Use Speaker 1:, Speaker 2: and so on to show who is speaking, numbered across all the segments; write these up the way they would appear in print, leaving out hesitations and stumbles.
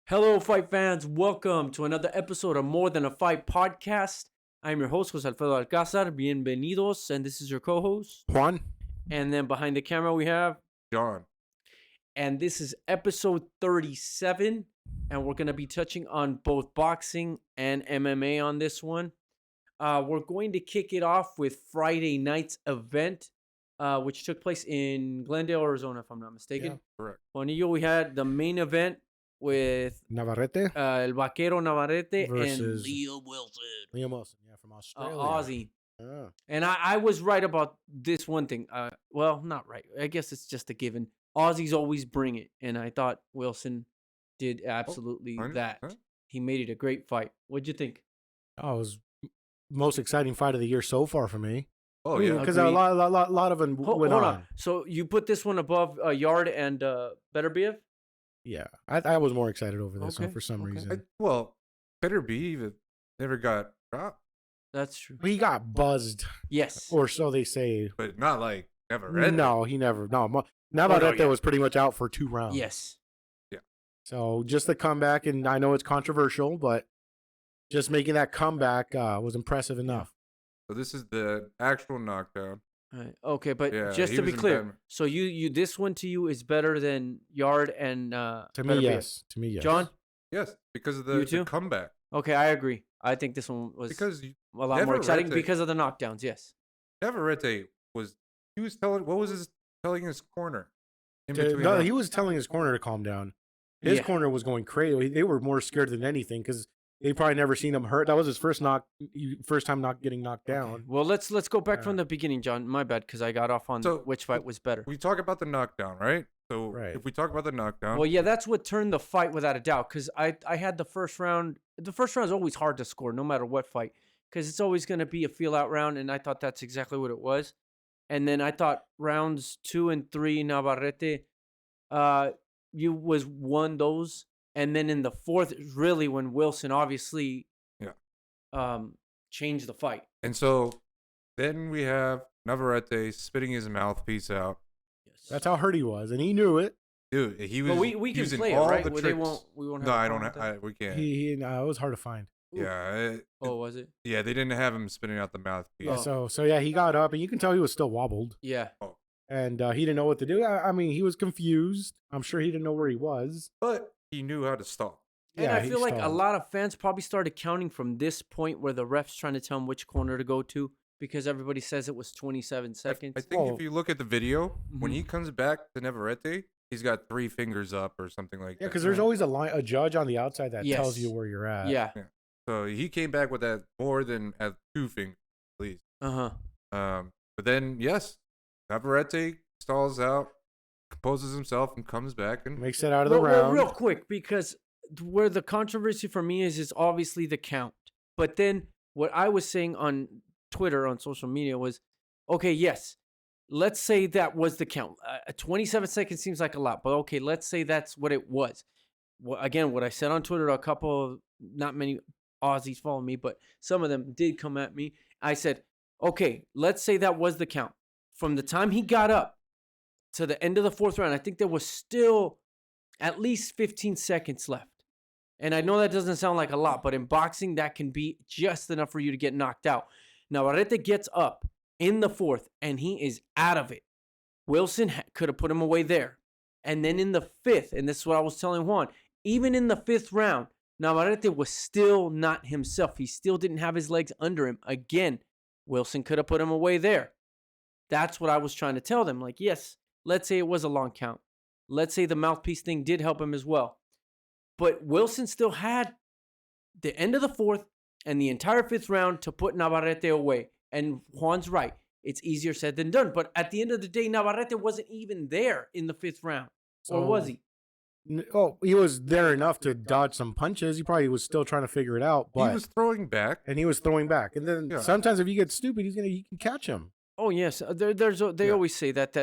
Speaker 1: Hello, fight fans. Welcome to another episode of More Than a Fight podcast. I'm your host, Jose Alfredo Alcázar. Bienvenidos. And this is your co-host,
Speaker 2: Juan.
Speaker 1: And then behind the camera, we have
Speaker 3: John.
Speaker 1: And this is episode 37. And we're going to be touching on both boxing and MMA on this one. We're going to kick it off with Friday night's event, which took place in Glendale, Arizona, if I'm not mistaken.
Speaker 3: Yeah, correct.
Speaker 1: Juanillo, we had the main event with
Speaker 2: Navarrete
Speaker 1: El Vaquero Navarrete
Speaker 2: versus
Speaker 1: and Liam Wilson.
Speaker 2: Liam Wilson, from Australia.
Speaker 1: Aussie.
Speaker 2: Yeah.
Speaker 1: And I was right about this one thing. Well, not right. I guess it's just a given. Aussies always bring it. And I thought Wilson did absolutely that. He made it a great fight. What'd you think?
Speaker 2: Oh, it was most exciting fight of the year so far for me.
Speaker 3: Oh, yeah.
Speaker 2: Because a lot of them went
Speaker 1: hold
Speaker 2: on.
Speaker 1: So you put this one above Yard and Beterbiev?
Speaker 2: Yeah. I was more excited over this one for some reason.
Speaker 3: Fedor Emelianenko never got dropped.
Speaker 1: That's true.
Speaker 2: He got buzzed.
Speaker 1: Yes.
Speaker 2: Or so they say.
Speaker 3: But not like Navarrete.
Speaker 2: No, he never. No. Navarrete was pretty much out for 2 rounds.
Speaker 1: Yes.
Speaker 3: Yeah.
Speaker 2: So just the comeback, and I know it's controversial, but just making that comeback was impressive enough.
Speaker 3: So this is the actual knockdown.
Speaker 1: Right. Okay, but
Speaker 3: Yeah,
Speaker 1: just
Speaker 3: he
Speaker 1: to be
Speaker 3: was in
Speaker 1: clear,
Speaker 3: bed.
Speaker 1: so you this one to you is better than Yard and
Speaker 2: To me,
Speaker 1: Beterbiev?
Speaker 2: yes. To me, yes.
Speaker 1: John?
Speaker 3: Yes, because of
Speaker 1: You
Speaker 3: the
Speaker 1: too?
Speaker 3: comeback.
Speaker 1: Okay, I agree. I think this one was
Speaker 3: Because
Speaker 1: a lot more exciting
Speaker 3: Navarrete-
Speaker 1: because of the knockdowns. Yes.
Speaker 3: Navarrete was telling his corner in between.
Speaker 2: No,
Speaker 3: rounds?
Speaker 2: he was telling his corner to calm down. His
Speaker 1: Yeah.
Speaker 2: corner was going crazy. They were more scared than anything because they probably never seen him hurt. That was his first time not getting knocked down.
Speaker 1: Okay. Well, let's go back from the beginning, John. My bad, because I got off on
Speaker 3: So,
Speaker 1: which fight was better.
Speaker 3: We talk about the knockdown, right? So
Speaker 2: Right.
Speaker 3: if we talk about the knockdown,
Speaker 1: Well, yeah, that's what turned the fight without a doubt. Because I had the first round. The first round is always hard to score, no matter what fight, because it's always going to be a feel-out round, and I thought that's exactly what it was. And then I thought rounds 2 and 3, Navarrete, you won those, and then in the fourth is really when Wilson obviously, changed the fight.
Speaker 3: and so then we have Navarrete spitting his mouthpiece out.
Speaker 1: Yes.
Speaker 2: That's how hurt he was, and he knew it.
Speaker 3: Dude, he was.
Speaker 1: But we can
Speaker 3: using
Speaker 1: play it,
Speaker 3: all
Speaker 1: right?
Speaker 3: the
Speaker 1: Well,
Speaker 3: tricks.
Speaker 1: we won't have
Speaker 3: No,
Speaker 1: a
Speaker 3: I
Speaker 1: problem
Speaker 3: don't.
Speaker 1: with that?
Speaker 3: We can't.
Speaker 2: It was hard to find.
Speaker 3: Yeah.
Speaker 1: Oh, was it?
Speaker 3: Yeah, they didn't have him spitting out the mouthpiece.
Speaker 2: Yeah,
Speaker 1: Oh.
Speaker 2: so yeah, he got up, and you can tell he was still wobbled,
Speaker 1: Yeah.
Speaker 2: and he didn't know what to do. I mean, he was confused. I'm sure he didn't know where he was.
Speaker 3: But he knew how to stop.
Speaker 1: And
Speaker 2: Yeah,
Speaker 1: I
Speaker 2: he
Speaker 1: feel like a
Speaker 2: stalled.
Speaker 1: lot of fans probably started counting from this point where the ref's trying to tell him which corner to go to because everybody says it was 27 seconds.
Speaker 3: I think
Speaker 2: Oh.
Speaker 3: if you look at the video, when
Speaker 1: Mhm.
Speaker 3: he comes back to Navarrete, he's got 3 fingers up or something like that.
Speaker 2: Yeah, because there's always a judge on the outside that tells
Speaker 1: Yes.
Speaker 2: you where you're at.
Speaker 1: Yeah.
Speaker 3: So he came back with that more than at 2 fingers, at least.
Speaker 1: Uh-huh.
Speaker 3: But then, yes, Navarrete stalls out, composes himself, and comes back. And
Speaker 2: Makes it out of the
Speaker 1: Well,
Speaker 2: round.
Speaker 1: real quick, because where the controversy for me is obviously the count. But then what I was saying on Twitter, on social media was, okay, yes, let's say that was the count. 27 seconds seems like a lot, but okay, let's say that's what it was. Well, again, what I said on Twitter, a couple of, not many Aussies follow me, but some of them did come at me. I said, okay, let's say that was the count. From the time he got up to the end of the fourth round, I think there was still at least 15 seconds left. And I know that doesn't sound like a lot, but in boxing, that can be just enough for you to get knocked out. Navarrete gets up in the fourth, and he is out of it. Wilson could have put him away there. And then in the fifth, and this is what I was telling Juan, even in the fifth round, Navarrete was still not himself. He still didn't have his legs under him. Again, Wilson could have put him away there. That's what I was trying to tell them. Like, yes, let's say it was a long count. Let's say the mouthpiece thing did help him as well. But Wilson still had the end of the fourth and the entire fifth round to put Navarrete away. And Juan's right. It's easier said than done. But at the end of the day, Navarrete wasn't even there in the fifth round. Or was he?
Speaker 2: He was there enough to dodge some punches. He probably was still trying to figure it out, but
Speaker 3: he was throwing back.
Speaker 2: and he was throwing back. And then
Speaker 3: Yeah.
Speaker 2: sometimes if you get stupid, he can catch him.
Speaker 1: Oh, yes. They
Speaker 3: Yeah.
Speaker 1: always say that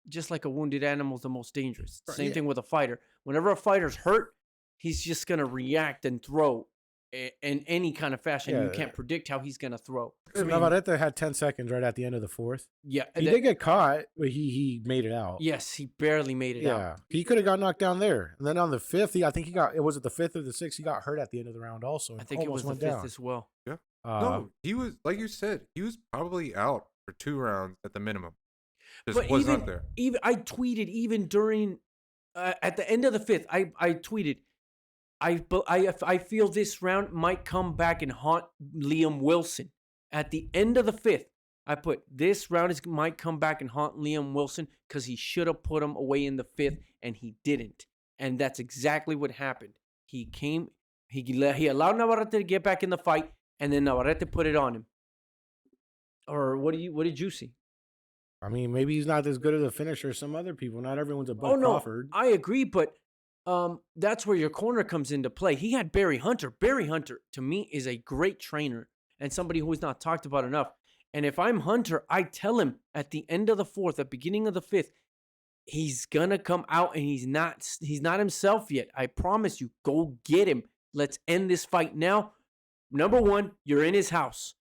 Speaker 1: just like a wounded animal is the most dangerous.
Speaker 3: Right.
Speaker 1: Same
Speaker 2: Yeah.
Speaker 1: thing with a fighter. Whenever a fighter's hurt, he's just going to react and throw in any kind of fashion. You
Speaker 2: Yeah.
Speaker 1: can't predict how he's gonna throw.
Speaker 2: Navarrete had 10 seconds right at the end of the fourth.
Speaker 1: Yeah,
Speaker 2: He did get caught, but he made it out.
Speaker 1: yes, he barely made it out.
Speaker 2: Yeah, he could have got knocked down there. And then on the fifth, I think it was the fifth or the sixth. He got hurt at the end of the round also.
Speaker 1: I think it was the fifth as well.
Speaker 3: No, he was, like you said, he was probably out for 2 rounds at the minimum. Just
Speaker 1: But
Speaker 3: was
Speaker 1: even
Speaker 3: not there.
Speaker 1: even I tweeted even during at the end of the fifth, I tweeted. I feel this round might come back and haunt Liam Wilson. At the end of the fifth, I put this round might come back and haunt Liam Wilson because he should have put him away in the fifth and he didn't. And that's exactly what happened. He allowed Navarrete to get back in the fight, and then Navarrete put it on him. Or what did you see?
Speaker 2: I mean, maybe he's not as good of a finisher as some other people. Not everyone's a Bud Crawford.
Speaker 1: I agree, but that's where your corner comes into play. He had Barry Hunter. Barry Hunter, to me, is a great trainer and somebody who is not talked about enough. And if I'm Hunter, I tell him at the end of the fourth, at the beginning of the fifth, he's gonna come out and he's not himself yet. I promise you, go get him. Let's end this fight now. Number one, you're in his house.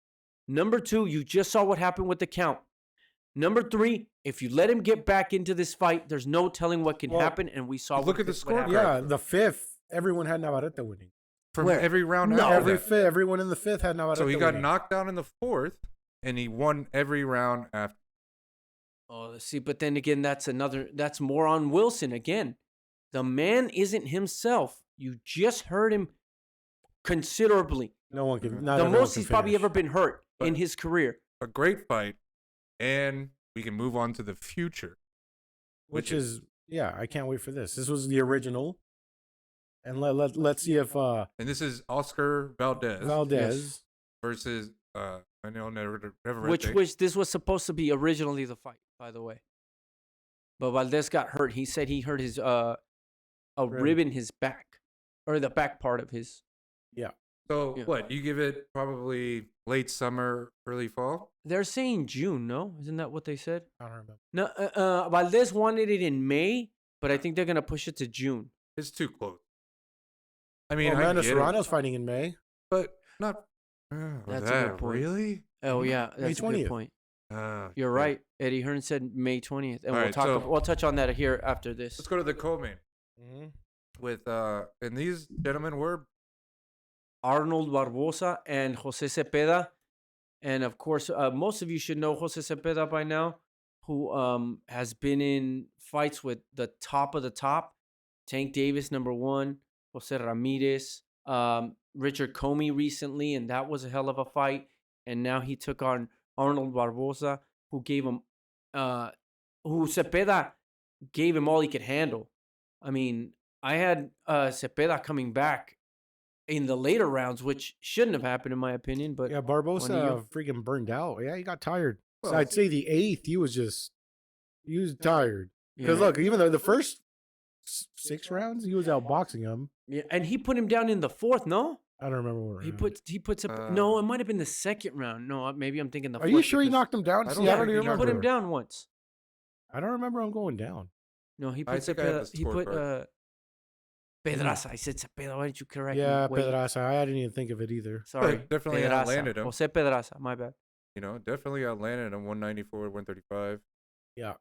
Speaker 1: Number two, you just saw what happened with the count. Number three, if you let him get back into this fight, there's no telling what can happen, and we saw.
Speaker 3: Look at the score.
Speaker 2: Yeah, the fifth, everyone had Navarrete winning.
Speaker 3: From every round.
Speaker 1: No,
Speaker 2: Everyone in the fifth had Navarrete.
Speaker 3: So he got
Speaker 2: winning.
Speaker 3: knocked down in the fourth, and he won every round after.
Speaker 1: Oh, let's see, but then again, that's more on Wilson again. The man isn't himself. You just hurt him considerably.
Speaker 2: No one can.
Speaker 1: The most he's probably ever been hurt in his career.
Speaker 3: A great fight, and we can move on to the future.
Speaker 2: Which is, I can't wait for this. This was the original. And let's see if
Speaker 3: and this is Oscar
Speaker 2: Valdez
Speaker 3: versus Emmanuel Navarrete.
Speaker 1: Which this was supposed to be originally the fight, by the way. But Valdez got hurt. He said he hurt his a rib in his back, or the back part of his.
Speaker 2: Yeah.
Speaker 3: So what? You give it probably late summer, early fall?
Speaker 1: They're saying June, no? Isn't that what they said?
Speaker 2: I don't remember.
Speaker 1: No, Valdez wanted it in May, but I think they're gonna push it to June.
Speaker 3: It's too close. I mean,
Speaker 2: Amanda Serrano's fighting in May,
Speaker 3: but not.
Speaker 1: That's a good point.
Speaker 3: Really?
Speaker 1: Oh yeah, that's
Speaker 2: May
Speaker 1: a
Speaker 2: 20th.
Speaker 1: good point. You're right. Eddie Hearn said May 20th, and we'll touch on that here after this.
Speaker 3: Let's go to the co-main with and these gentlemen were
Speaker 1: Arnold Barboza and Jose Cepeda, and of course, most of you should know Jose Cepeda by now, who has been in fights with the top of the top, Tank Davis #1, Jose Ramirez, Richard Comey recently, and that was a hell of a fight. And now he took on Arnold Barboza, who gave him, who Cepeda gave him all he could handle. I mean, I had Cepeda coming back in the later rounds, which shouldn't have happened in my opinion. But
Speaker 2: Barboza freaking burned out. Yeah, he got tired. So I'd say the eighth, he was tired. Because look, even though the first 6 rounds, he was outboxing him.
Speaker 1: Yeah, and he put him down in the fourth. No,
Speaker 2: I don't remember what round.
Speaker 1: He puts up. No, it might have been the second round. No, maybe I'm thinking the.
Speaker 2: Are you sure he knocked him down?
Speaker 3: I
Speaker 2: See, I don't even
Speaker 1: He
Speaker 2: remember.
Speaker 1: put him down once.
Speaker 2: I don't remember him going down.
Speaker 1: No, he
Speaker 3: I
Speaker 1: put
Speaker 3: think I have
Speaker 1: Cepeda.
Speaker 3: the
Speaker 1: He put
Speaker 3: scorecard.
Speaker 1: Pedraza. I said Cepeda. Why didn't you correct me?
Speaker 2: Yeah,
Speaker 1: Wait,
Speaker 2: Pedraza. I didn't even think of it either.
Speaker 1: Sorry,
Speaker 3: Definitely
Speaker 1: Pedraza.
Speaker 3: outlanded him.
Speaker 1: Jose Pedraza. My bad.
Speaker 3: You know, definitely outlanded him 194, 135.
Speaker 2: Yeah.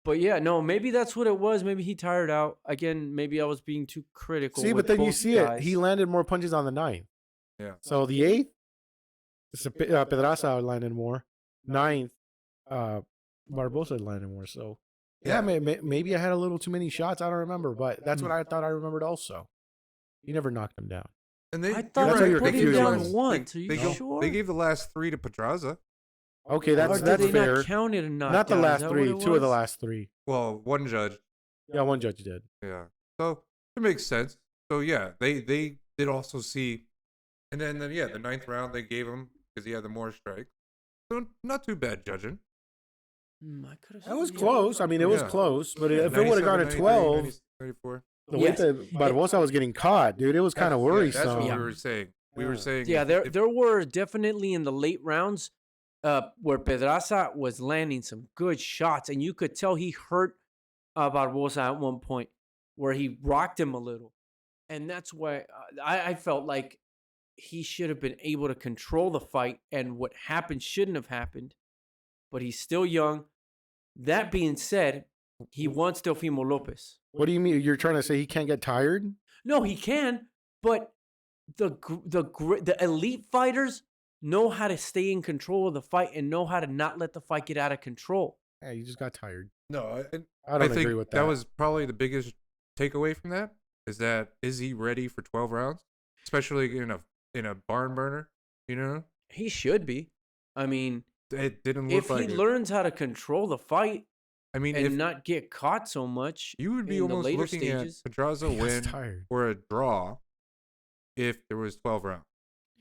Speaker 1: But yeah, no, maybe that's what it was. Maybe he tired out. Again, maybe I was being too critical.
Speaker 2: See,
Speaker 1: with
Speaker 2: but then you
Speaker 1: both
Speaker 2: see
Speaker 1: guys.
Speaker 2: it. He landed more punches on the 9th.
Speaker 3: Yeah.
Speaker 2: So the 8th, Pedraza landed more. 9th, Barboza landed more. So yeah, maybe I had a little too many shots. I don't remember, but that's what I thought I remembered also. He never knocked him down.
Speaker 3: And
Speaker 1: I thought
Speaker 2: That's
Speaker 1: they
Speaker 2: what you're
Speaker 1: put him
Speaker 2: confused
Speaker 1: down
Speaker 2: with.
Speaker 1: once. Are you
Speaker 3: they
Speaker 1: sure?
Speaker 3: They gave the last 3 to Pedraza.
Speaker 2: Okay,
Speaker 1: Or
Speaker 2: that's
Speaker 1: did they
Speaker 2: fair.
Speaker 1: not count it or not?
Speaker 2: Not the
Speaker 1: Is
Speaker 2: last
Speaker 1: that
Speaker 2: 3.
Speaker 1: what it
Speaker 2: 2 of the
Speaker 1: was?
Speaker 2: last 3.
Speaker 3: Well, one judge.
Speaker 2: Yeah, one judge did.
Speaker 3: Yeah. So it makes sense. So yeah, they did also see, and then the 9th round they gave him because he had the more strikes. So not too bad judging.
Speaker 1: I could've
Speaker 2: That was
Speaker 1: sworn-
Speaker 2: close. I mean, it was
Speaker 3: Yeah.
Speaker 2: close, but if it would have gone to
Speaker 3: 97,
Speaker 2: 12,
Speaker 3: 93, 94.
Speaker 2: the way
Speaker 1: Yes.
Speaker 2: that Barboza was getting caught, dude, it was kind of worrisome.
Speaker 3: That's what we were saying. We were saying.
Speaker 1: Yeah,
Speaker 3: if-
Speaker 1: there were definitely in the late rounds where Pedraza was landing some good shots, and you could tell he hurt Barboza at one point where he rocked him a little. And that's why I felt like he should have been able to control the fight, and what happened shouldn't have happened. But he's still young. That being said, he wants Teofimo Lopez.
Speaker 2: What do you mean? You're trying to say he can't get tired?
Speaker 1: No, he can, but the elite fighters know how to stay in control of the fight and know how to not let the fight get out of control.
Speaker 2: Yeah, you just got tired.
Speaker 3: No,
Speaker 2: I don't
Speaker 3: think
Speaker 2: agree with that.
Speaker 3: That was probably the biggest takeaway from that. Is he ready for 12 rounds, especially in a barn burner? You know,
Speaker 1: He should be. I mean,
Speaker 3: it didn't look
Speaker 1: if
Speaker 3: like
Speaker 1: he
Speaker 3: it.
Speaker 1: learns how to control the fight
Speaker 3: I mean,
Speaker 1: and
Speaker 3: if
Speaker 1: not get caught so much,
Speaker 3: you would be
Speaker 1: in the
Speaker 3: almost
Speaker 1: later
Speaker 3: looking
Speaker 1: stages.
Speaker 3: at Pedraza
Speaker 2: He was
Speaker 3: win
Speaker 2: tired.
Speaker 3: or a draw if there was 12 rounds.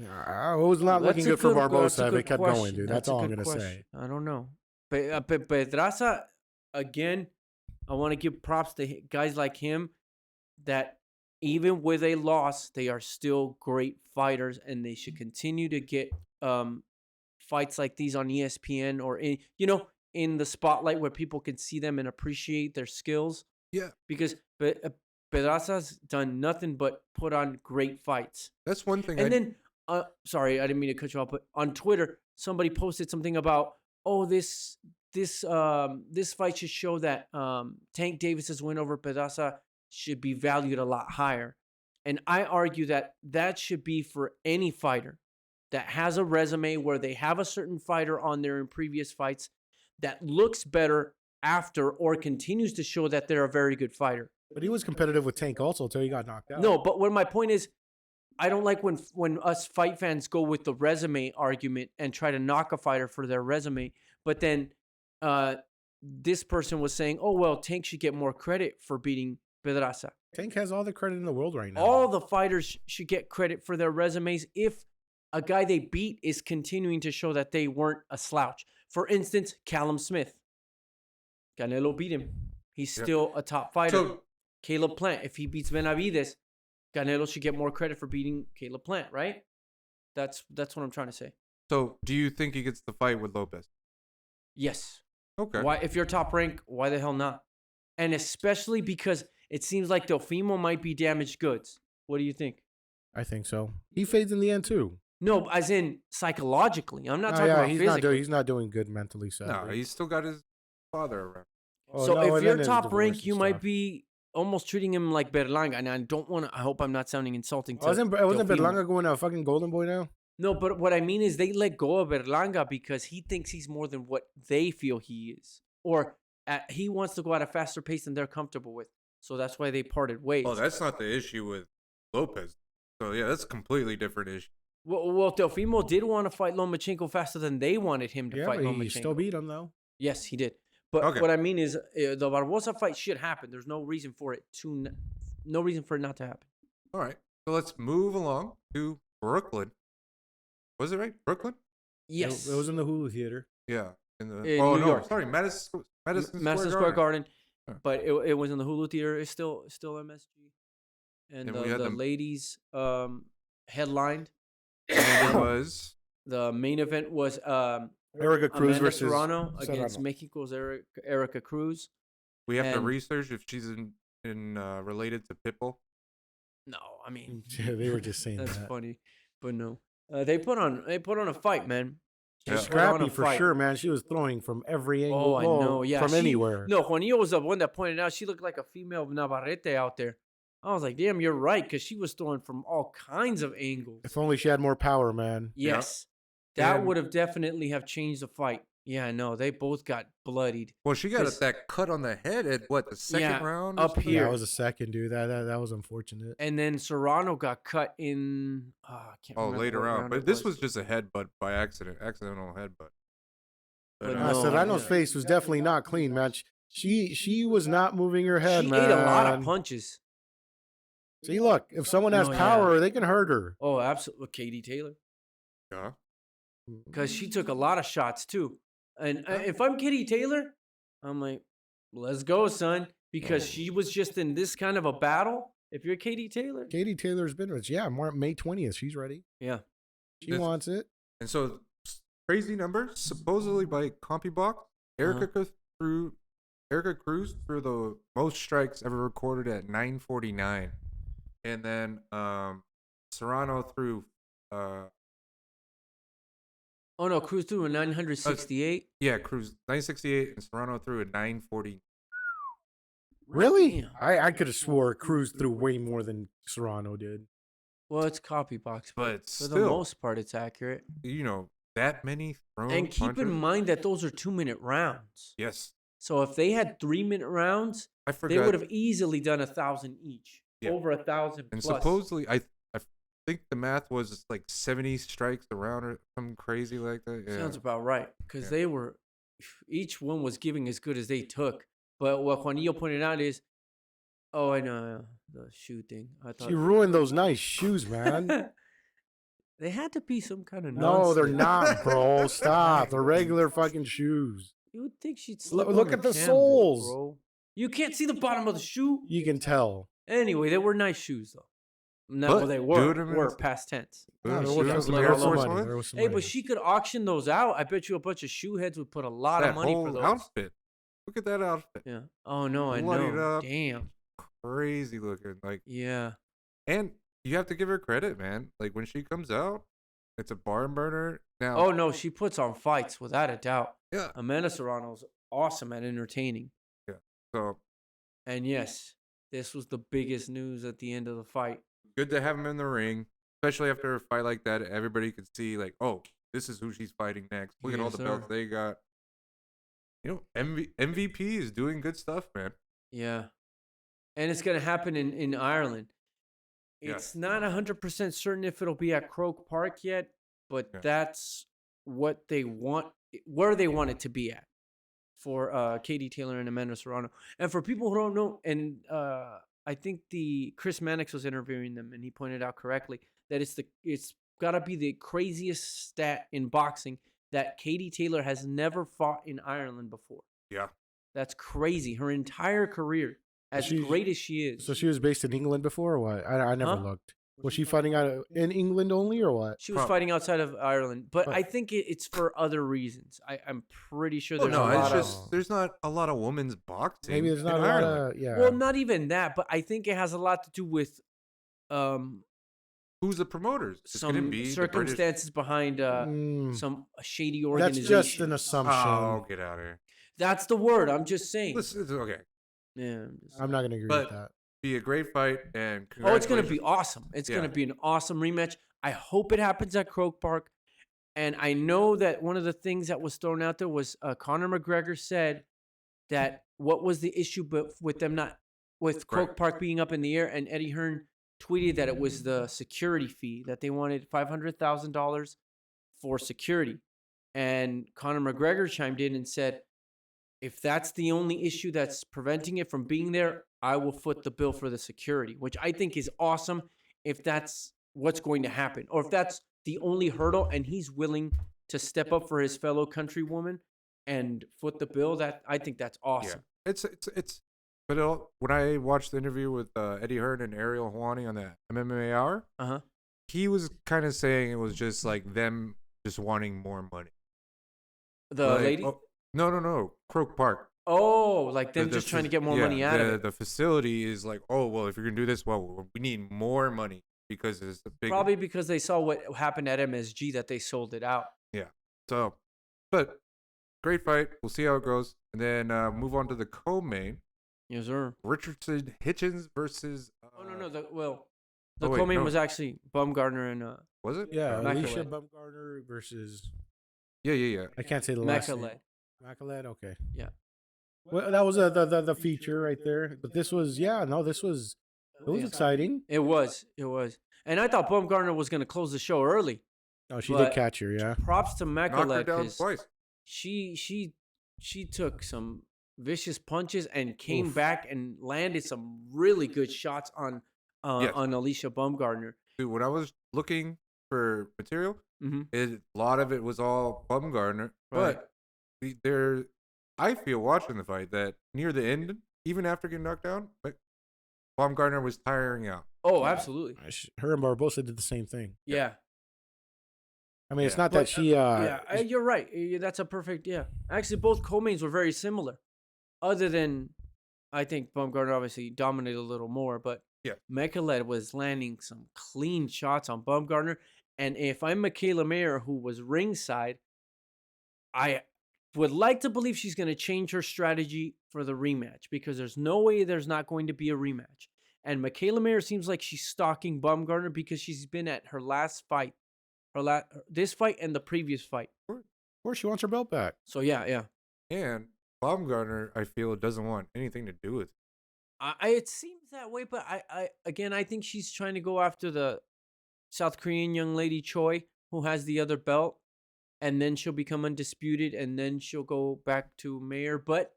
Speaker 2: I was not
Speaker 1: That's
Speaker 2: looking
Speaker 1: a
Speaker 2: good for
Speaker 1: that's a
Speaker 2: Barboza if
Speaker 1: good
Speaker 2: it kept
Speaker 1: question.
Speaker 2: going, dude.
Speaker 1: That's
Speaker 2: That's
Speaker 1: a
Speaker 2: all I'm
Speaker 1: good
Speaker 2: going to say.
Speaker 1: question. I don't know. But Pedraza, again, I want to give props to guys like him that even with a loss, they are still great fighters, and they should continue to get fights like these on ESPN or in the spotlight where people can see them and appreciate their skills.
Speaker 3: Yeah.
Speaker 1: Because Pedraza's done nothing but put on great fights.
Speaker 3: That's one thing.
Speaker 1: And then, sorry, I didn't mean to cut you off, but on Twitter, somebody posted something about, this fight should show that Tank Davis's win over Pedraza should be valued a lot higher. And I argue that should be for any fighter that has a resume where they have a certain fighter on there in previous fights that looks better after or continues to show that they're a very good fighter.
Speaker 2: But he was competitive with Tank also until he got knocked out.
Speaker 1: No, but what my point is, I don't like when us fight fans go with the resume argument and try to knock a fighter for their resume. But then this person was saying, oh, well, Tank should get more credit for beating Pedraza.
Speaker 2: Tank has all the credit in the world right now.
Speaker 1: All the fighters should get credit for their resumes if a guy they beat is continuing to show that they weren't a slouch. For instance, Callum Smith. Canelo beat him. He's still a top fighter.
Speaker 3: So,
Speaker 1: Caleb Plant, if he beats Benavides, Canelo should get more credit for beating Caleb Plant, right? That's what I'm trying to say.
Speaker 3: so do you think he gets the fight with Lopez?
Speaker 1: Yes.
Speaker 3: Okay.
Speaker 1: Why, if you're top rank, why the hell not? And especially because it seems like Teofimo might be damaged goods. What do you think?
Speaker 2: I think so. He fades in the end too.
Speaker 1: No, as in psychologically. I'm not talking about
Speaker 2: he's
Speaker 1: physically.
Speaker 2: he's not doing good mentally.
Speaker 3: No,
Speaker 2: Sadly.
Speaker 3: he's still got his father around.
Speaker 2: Oh,
Speaker 1: So
Speaker 2: no,
Speaker 1: if
Speaker 2: and
Speaker 1: you're
Speaker 2: then
Speaker 1: top
Speaker 2: divorce
Speaker 1: rank,
Speaker 2: and
Speaker 1: you might
Speaker 2: stuff.
Speaker 1: be almost treating him like Berlanga. And I hope I'm not sounding insulting to
Speaker 2: Wasn't
Speaker 1: Teofimo.
Speaker 2: Berlanga going to fucking Golden Boy now?
Speaker 1: No, but what I mean is they let go of Berlanga because he thinks he's more than what they feel he is. Or he wants to go at a faster pace than they're comfortable with. So that's why they parted ways.
Speaker 3: Oh, that's not the issue with Lopez. So, yeah, that's a completely different issue.
Speaker 1: Well, Teofimo did want to fight Lomachenko faster than they wanted him to
Speaker 2: Yeah,
Speaker 1: fight
Speaker 2: but
Speaker 1: Lomachenko.
Speaker 2: he still beat him though.
Speaker 1: Yes, he did. But
Speaker 3: Okay.
Speaker 1: what I mean is the Barboza fight should happen. There's no reason for it not to happen.
Speaker 3: All right. So let's move along to Brooklyn. Was it right? Brooklyn?
Speaker 1: Yes.
Speaker 2: It was in the Hulu Theater.
Speaker 3: Yeah. In the
Speaker 1: In New York.
Speaker 3: Sorry, Madison
Speaker 1: Square Garden.
Speaker 3: Huh.
Speaker 1: But it was in the Hulu Theater. It's still MSG. And
Speaker 3: And we had
Speaker 1: the
Speaker 3: them-
Speaker 1: ladies headlined.
Speaker 3: And it was
Speaker 1: The main event was
Speaker 2: Erika Cruz
Speaker 1: Amanda
Speaker 2: versus
Speaker 1: Serrano against
Speaker 2: Serrano.
Speaker 1: Mexico's Erika Cruz.
Speaker 3: we have to
Speaker 1: and-
Speaker 3: research if she's in related to Pitbull.
Speaker 1: No, I mean
Speaker 2: Yeah, they were just saying
Speaker 1: that's
Speaker 2: that.
Speaker 1: funny, but no. They put on a fight, man.
Speaker 3: Yeah.
Speaker 2: She's
Speaker 1: put on
Speaker 2: scrappy
Speaker 1: a
Speaker 2: for
Speaker 1: fight.
Speaker 2: sure, man. She was throwing from every angle.
Speaker 1: Oh, I know. Yeah,
Speaker 2: from anywhere.
Speaker 1: No, Juanillo was the one that pointed out she looked like a female Navarrete out there. I was like, damn, you're right, because she was throwing from all kinds of angles.
Speaker 2: If only she had more power, man.
Speaker 1: Yes, that
Speaker 3: And-
Speaker 1: would have definitely have changed the fight. Yeah, I know. They both got bloodied.
Speaker 3: Well, she got
Speaker 1: Chris-
Speaker 3: that cut on the head at what, the second
Speaker 1: Yeah,
Speaker 3: round? or
Speaker 1: up
Speaker 3: something?
Speaker 1: here.
Speaker 2: That was a second, dude. That was unfortunate.
Speaker 1: And then Serrano got cut in. I can't
Speaker 3: Oh,
Speaker 1: remember
Speaker 3: later
Speaker 1: what
Speaker 3: on.
Speaker 1: round
Speaker 3: But
Speaker 1: it
Speaker 3: this was just a headbutt by accidental headbutt.
Speaker 1: But
Speaker 2: Nah,
Speaker 1: no,
Speaker 2: Serrano's
Speaker 1: yeah.
Speaker 2: face was definitely not clean, man. She was not moving her head,
Speaker 1: She
Speaker 2: man.
Speaker 1: ate a lot of punches.
Speaker 2: See, look, if someone has
Speaker 1: No, yeah.
Speaker 2: power, they can hurt her.
Speaker 1: Oh, absolutely. Katie Taylor.
Speaker 3: Yeah.
Speaker 1: Because she took a lot of shots too. And if I'm Katie Taylor, I'm like, let's go, son. Because she was just in this kind of a battle. If you're Katie Taylor.
Speaker 2: Katie Taylor's been with, yeah, May 20th. She's ready.
Speaker 1: Yeah.
Speaker 2: She
Speaker 3: This-
Speaker 2: wants it.
Speaker 3: And so, crazy numbers, supposedly by CompuBox, Erika Cruz threw the most strikes ever recorded at 949. And then Serrano threw
Speaker 1: Oh no, Cruz threw a 968.
Speaker 3: Yeah, Cruz 968 and Serrano threw a 940.
Speaker 2: Really?
Speaker 1: Damn.
Speaker 2: I could have swore Cruz threw way more than Serrano did.
Speaker 1: Well, it's copy box,
Speaker 3: But
Speaker 1: for the
Speaker 3: still,
Speaker 1: most part, it's accurate.
Speaker 3: that many thrown
Speaker 1: And keep in
Speaker 3: punches?
Speaker 1: mind that those are 2-minute rounds.
Speaker 3: Yes,
Speaker 1: So if they had 3-minute rounds,
Speaker 3: I
Speaker 1: they
Speaker 3: forgot.
Speaker 1: would have easily done 1,000 each.
Speaker 3: Yeah.
Speaker 1: Over 1,000
Speaker 3: And
Speaker 1: plus.
Speaker 3: supposedly, I think the math was like 70 strikes around or something crazy like that. Yeah.
Speaker 1: Sounds about right. Because
Speaker 3: Yeah.
Speaker 1: they were, each one was giving as good as they took. But what Juanillo pointed out is, oh, I know the shoe thing. I thought
Speaker 2: She ruined those nice shoes, man.
Speaker 1: they had to be some kind of
Speaker 2: No, they're
Speaker 1: nonsense.
Speaker 2: not, bro. Stop. They're regular fucking shoes.
Speaker 1: You would think she'd slip
Speaker 2: Look
Speaker 1: on
Speaker 2: at the
Speaker 1: canvas,
Speaker 2: soles.
Speaker 1: bro. You can't see the bottom of the shoe.
Speaker 2: You can tell.
Speaker 1: Anyway, they were nice shoes though. No,
Speaker 3: But
Speaker 1: well, they
Speaker 3: do
Speaker 1: were
Speaker 3: them in-
Speaker 1: were past tense.
Speaker 2: No,
Speaker 3: Those
Speaker 2: there
Speaker 3: shoes,
Speaker 2: was
Speaker 3: some
Speaker 1: blood
Speaker 3: Air
Speaker 1: all over
Speaker 3: Force
Speaker 1: it.
Speaker 3: Ones?
Speaker 2: There was some
Speaker 1: Hey,
Speaker 2: money.
Speaker 1: but she could auction those out. I bet you a bunch of shoe heads would put a lot
Speaker 3: that
Speaker 1: of money
Speaker 3: whole
Speaker 1: for those.
Speaker 3: outfit. Look at that outfit.
Speaker 1: Yeah. Oh no, I
Speaker 3: Bloodied
Speaker 1: know.
Speaker 3: up.
Speaker 1: Damn.
Speaker 3: Crazy looking. Like,
Speaker 1: Yeah.
Speaker 3: and you have to give her credit, man. Like when she comes out, it's a barn burner. Now,
Speaker 1: Oh no, she puts on fights without a doubt.
Speaker 3: yeah.
Speaker 1: Amanda Serrano's awesome at entertaining.
Speaker 3: So
Speaker 1: And yes, this was the biggest news at the end of the fight.
Speaker 3: good to have him in the ring, especially after a fight like that. Everybody could see, like, oh, this is who she's fighting next. Look at all
Speaker 1: Yes,
Speaker 3: the belts
Speaker 1: sir.
Speaker 3: they got. MVP is doing good stuff, man.
Speaker 1: Yeah. And it's going to happen in Ireland.
Speaker 3: Yeah.
Speaker 1: It's not 100% certain if it'll be at Croke Park yet, but
Speaker 3: Yeah.
Speaker 1: that's what they want, where they want it to be at for Katie Taylor and Amanda Serrano. And for people who don't know, and I think Chris Mannix was interviewing them, and he pointed out correctly that it's got to be the craziest stat in boxing that Katie Taylor has never fought in Ireland before.
Speaker 3: Yeah.
Speaker 1: That's crazy. Her entire career, as
Speaker 2: She-
Speaker 1: great as she is.
Speaker 2: So she was based in England before or what? I never
Speaker 1: Huh?
Speaker 2: looked. Was she fighting out in England only or what?
Speaker 1: She was
Speaker 3: Prob-
Speaker 1: fighting outside of Ireland, but
Speaker 2: But-
Speaker 1: I think it's for other reasons. I'm pretty sure
Speaker 3: Oh,
Speaker 1: there's
Speaker 3: no,
Speaker 1: a
Speaker 3: it's
Speaker 1: lot
Speaker 3: just
Speaker 1: of.
Speaker 3: there's not a lot of women's boxing.
Speaker 2: Maybe there's not
Speaker 3: in
Speaker 2: a lot
Speaker 3: Ireland.
Speaker 2: of yeah.
Speaker 1: Well, not even that, but I think it has a lot to do with
Speaker 3: Who's the promoters? It's gonna
Speaker 1: some
Speaker 3: be the British-
Speaker 1: circumstances behind
Speaker 2: Mm,
Speaker 1: some shady
Speaker 2: that's
Speaker 1: organization.
Speaker 2: just an assumption.
Speaker 3: Oh, get out of here.
Speaker 1: That's the word. I'm just saying.
Speaker 3: Listen, it's okay.
Speaker 1: Yeah.
Speaker 2: I'm not gonna agree
Speaker 3: But-
Speaker 2: with that.
Speaker 3: Be a great fight, and
Speaker 1: Oh, it's going to be
Speaker 3: congratulations.
Speaker 1: awesome. It's going
Speaker 3: Yeah.
Speaker 1: to be an awesome rematch. I hope it happens at Croke Park. And I know that one of the things that was thrown out there was Conor McGregor said that what was the issue but with them not with Croke
Speaker 3: Right.
Speaker 1: Park being up in the air, and Eddie Hearn tweeted that it was the security fee, that they wanted $500,000 for security. And Conor McGregor chimed in and said, if that's the only issue that's preventing it from being there, I will foot the bill for the security, which I think is awesome if that's what's going to happen, or if that's the only hurdle and he's willing to step up for his fellow countrywoman and foot the bill. That I think that's awesome.
Speaker 3: Yeah, it's. But when I watched the interview with Eddie Hearn and Ariel Helwani on the MMA Hour,
Speaker 1: Uh-huh.
Speaker 3: he was kind of saying it was just like them just wanting more money.
Speaker 1: The
Speaker 3: Like,
Speaker 1: lady?
Speaker 3: oh, no, Croke Park.
Speaker 1: Oh, like them
Speaker 3: The
Speaker 1: just trying to
Speaker 3: fac-
Speaker 1: get more money out of it.
Speaker 3: The facility is like, oh well, if you're gonna do this, well, we need more money because it's a big.
Speaker 1: Probably because they saw what happened at MSG that they sold it out.
Speaker 3: So, but great fight. We'll see how it goes, and then move on to the co-main:
Speaker 1: Yes, sir.
Speaker 3: Richardson Hitchens versus.
Speaker 1: Oh no, the
Speaker 3: oh, wait,
Speaker 1: co-main
Speaker 3: no.
Speaker 1: was actually Baumgardner and
Speaker 3: Was it?
Speaker 2: Yeah,
Speaker 1: Mekhaled.
Speaker 2: Alycia Baumgardner versus
Speaker 3: Yeah.
Speaker 2: I can't say the last name.
Speaker 1: Mekhaled.
Speaker 2: Mekhaled, okay.
Speaker 1: Yeah.
Speaker 2: Well, that was the feature right there. But this was this was exciting.
Speaker 1: It was. And I thought Baumgardner was going to close the show early.
Speaker 2: Oh, she
Speaker 1: But-
Speaker 2: did catch her, yeah.
Speaker 1: Props to
Speaker 3: Knocked her
Speaker 1: Mekhaled
Speaker 3: down
Speaker 1: because
Speaker 3: twice.
Speaker 1: she took some vicious punches and came
Speaker 2: Oof.
Speaker 1: back and landed some really good shots on
Speaker 3: Yes.
Speaker 1: on Alycia Baumgardner.
Speaker 3: Dude, when I was looking for material,
Speaker 1: Mm-hmm.
Speaker 3: a lot of it was all Baumgardner.
Speaker 1: Right.
Speaker 3: But I feel watching the fight that near the end, even after getting knocked down, like, Baumgardner was tiring out.
Speaker 1: Oh, absolutely.
Speaker 2: Her and Barboza did the same thing.
Speaker 1: Yeah.
Speaker 2: I mean, it's
Speaker 3: Yeah.
Speaker 2: not that she
Speaker 1: You're right. That's a perfect. Yeah. Actually, both co-mains were very similar. Other than, I think Baumgardner obviously dominated a little more, but
Speaker 3: Yeah.
Speaker 1: Mekhaled was landing some clean shots on Baumgardner, And if I'm Michaela Mayer, who was ringside, I would like to believe she's going to change her strategy for the rematch because there's no way there's not going to be a rematch. And Michaela Mayer seems like she's stalking Baumgardner because she's been at her last fight, this fight and the previous fight.
Speaker 2: Of course, she wants her belt back.
Speaker 1: So yeah.
Speaker 3: And Baumgardner, I feel, doesn't want anything to do with it.
Speaker 1: It seems that way, but I think she's trying to go after the South Korean young lady Choi, who has the other belt, and then she'll become undisputed, and then she'll go back to Mayer. But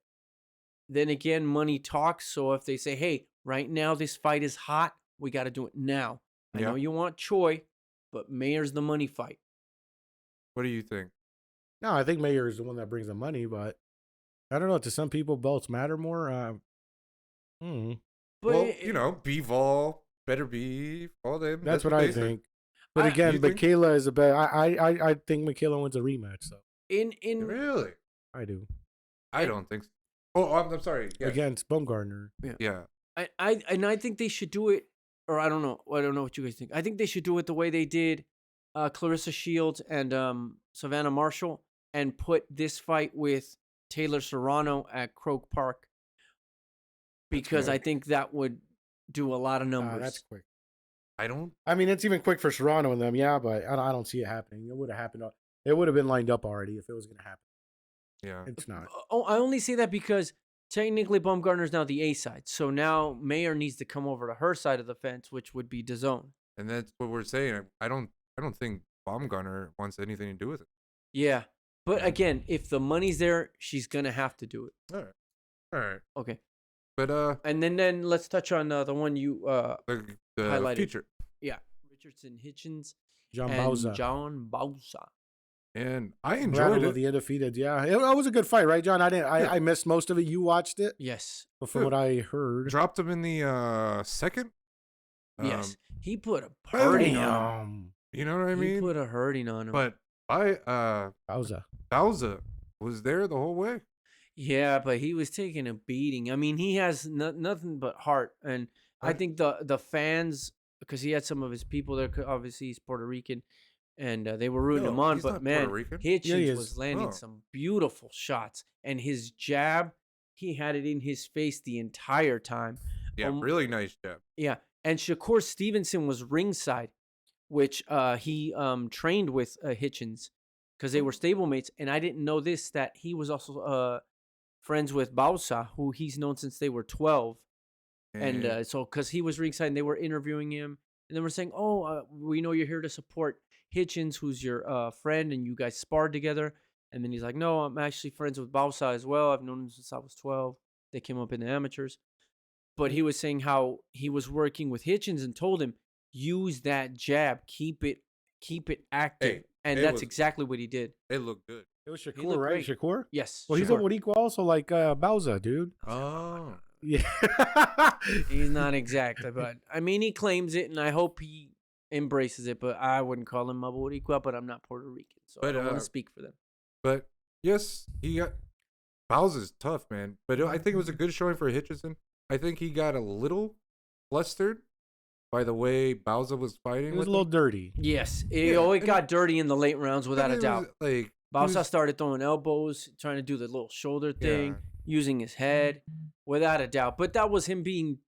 Speaker 1: then again, money talks. So if they say, hey, right now this fight is hot, we got to do it now. I know you want Choi, but Mayer's the money fight.
Speaker 3: What do you think?
Speaker 2: No, I think Mayer is the one that brings the money, but I don't know. To some people, belts matter more.
Speaker 1: But
Speaker 3: Well, B-Vol, better be all them.
Speaker 2: That's what I think. But
Speaker 3: You
Speaker 2: again,
Speaker 3: think?
Speaker 2: Michaela is a better. I think Michaela wins a rematch. So
Speaker 1: in
Speaker 3: Really?
Speaker 2: I do
Speaker 3: I don't think so. Oh, I'm sorry. Yeah.
Speaker 2: against Baumgardner.
Speaker 3: Yeah.
Speaker 1: I think they should do it, or I don't know what you guys think. I think they should do it the way they did Clarissa Shields and Savannah Marshall, and put this fight with Taylor Serrano at Croke Park, because I think that would do a lot of numbers.
Speaker 2: That's quick.
Speaker 3: I
Speaker 2: mean, it's even quick for Serrano and them, but I don't see it happening. It would have happened. It would have been lined up already if it was going to happen.
Speaker 3: Yeah.
Speaker 2: It's not.
Speaker 1: Oh, I only say that because technically Baumgartner's now the A side, so now Mayer needs to come over to her side of the fence, which would be DAZN.
Speaker 3: And that's what we're saying. I don't think Baumgartner wants anything to do with it.
Speaker 1: Yeah, but again, if the money's there, she's gonna have to do it.
Speaker 3: All right.
Speaker 1: Okay.
Speaker 3: But
Speaker 1: And then let's touch on the one you
Speaker 3: the
Speaker 1: highlighted.
Speaker 3: future.
Speaker 1: Yeah, Richardson Hitchens
Speaker 2: John
Speaker 1: and
Speaker 2: Bauza.
Speaker 1: John Bauza.
Speaker 3: And I
Speaker 2: Rattle
Speaker 3: enjoyed
Speaker 2: of
Speaker 3: it.
Speaker 2: the undefeated. Yeah, it was a good fight, right, John? I missed most of it. You watched it,
Speaker 1: Yes.
Speaker 2: but from what I heard,
Speaker 3: Dropped him in the second.
Speaker 1: Yes. He put a hurting on him.
Speaker 3: You know what I mean?
Speaker 1: He put a hurting on him.
Speaker 3: But
Speaker 2: Bauza.
Speaker 3: Bauza was there the whole way.
Speaker 1: Yeah, but he was taking a beating. I mean, he has nothing but heart, and I think the fans, because he had some of his people there. Obviously, he's Puerto Rican, and they were rooting him on.
Speaker 3: he's
Speaker 1: But
Speaker 3: not
Speaker 1: man,
Speaker 3: Puerto Rican.
Speaker 2: Yeah, he
Speaker 1: Hitchens
Speaker 2: is.
Speaker 1: was landing
Speaker 3: Oh.
Speaker 1: some beautiful shots, and his jab, he had it in his face the entire time.
Speaker 3: Yeah, really nice jab.
Speaker 1: Yeah, and Shakur Stevenson was ringside, which he trained with Hitchens, because they were stablemates, and I didn't know this, that he was also friends with Bauza, who he's known since they were 12. And so, because he was ringside and they were interviewing him, and they were saying, we know you're here to support Hitchens, who's your friend, and you guys sparred together. And then he's like, no, I'm actually friends with Bauza as well. I've known him since I was 12. They came up in the amateurs. But he was saying how he was working with Hitchens and told him, use that jab, keep it active.
Speaker 3: Hey,
Speaker 1: and
Speaker 3: it
Speaker 1: that's
Speaker 3: was-
Speaker 1: exactly what he did.
Speaker 3: It looked good.
Speaker 2: It was
Speaker 1: He
Speaker 2: Shakur,
Speaker 1: looked
Speaker 2: right?
Speaker 1: great.
Speaker 2: Shakur.
Speaker 1: Yes.
Speaker 2: Well, he's
Speaker 1: Shakur.
Speaker 2: a what equal also like Bauza, dude.
Speaker 3: Oh.
Speaker 2: Yeah.
Speaker 1: He's not exactly, but I mean, he claims it, and I hope he embraces it. But I wouldn't call him a Boricua, but I'm not Puerto Rican, so I don't want to speak for them.
Speaker 3: But yes, he got Bauza's tough, man. But I think it was a good showing for Hitchison. I think he got a little flustered by the way Bauza was fighting.
Speaker 2: It was
Speaker 3: with
Speaker 2: a little
Speaker 3: him.
Speaker 2: dirty.
Speaker 1: Yes,
Speaker 3: Yeah,
Speaker 1: it got dirty in the late rounds without
Speaker 3: And
Speaker 1: a
Speaker 3: it
Speaker 1: doubt.
Speaker 3: was, like
Speaker 1: Bauza started throwing elbows, trying to do the little shoulder thing, using his head, without a doubt. But that was him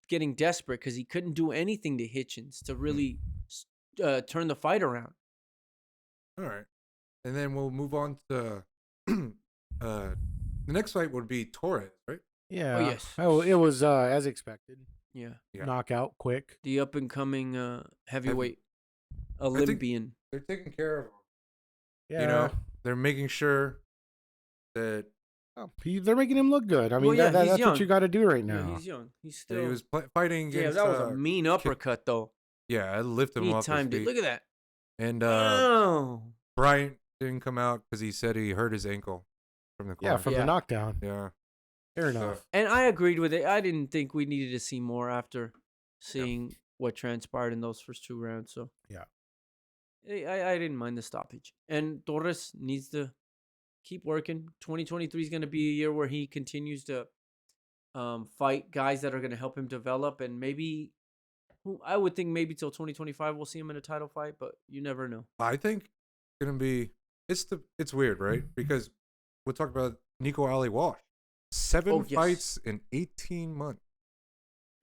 Speaker 1: getting desperate because he couldn't do anything to Hitchens to really turn the fight around.
Speaker 3: All right, and then we'll move on to the next fight would be Torres, right?
Speaker 2: Yeah.
Speaker 1: yes.
Speaker 2: Oh, it was as expected.
Speaker 1: Yeah,
Speaker 3: Yeah.
Speaker 2: Knockout, quick.
Speaker 1: the up and coming heavyweight Olympian.
Speaker 3: They're taking care of him.
Speaker 2: Yeah.
Speaker 3: You know, they're making sure that
Speaker 2: They're making him look good. I mean,
Speaker 1: Well, yeah,
Speaker 2: that's
Speaker 1: he's young.
Speaker 2: what you got to do right
Speaker 1: Yeah,
Speaker 2: now.
Speaker 1: he's young. He's
Speaker 3: that
Speaker 1: still.
Speaker 3: he was fighting
Speaker 1: Yeah,
Speaker 3: against.
Speaker 1: that was a mean uppercut, though.
Speaker 3: Yeah, I lifted him
Speaker 1: He
Speaker 3: off his
Speaker 1: timed it.
Speaker 3: feet.
Speaker 1: Look at that.
Speaker 3: And
Speaker 1: Oh.
Speaker 3: Bryant didn't come out because he said he hurt his ankle from the corner.
Speaker 2: Yeah, from
Speaker 1: Yeah.
Speaker 2: the knockdown.
Speaker 3: Yeah.
Speaker 2: Fair enough.
Speaker 1: And I agreed with it. I didn't think we needed to see more after seeing what transpired in those first 2 rounds. So
Speaker 2: Yeah.
Speaker 1: I didn't mind the stoppage. And Torres needs to keep working. 2023 is going to be a year where he continues to fight guys that are going to help him develop, and maybe I would think maybe till 2025 we'll see him in a title fight, but you never know.
Speaker 3: I think it's gonna be. It's weird, right? Because we'll talk about Nico Ali Walsh. 7 fights in 18 months.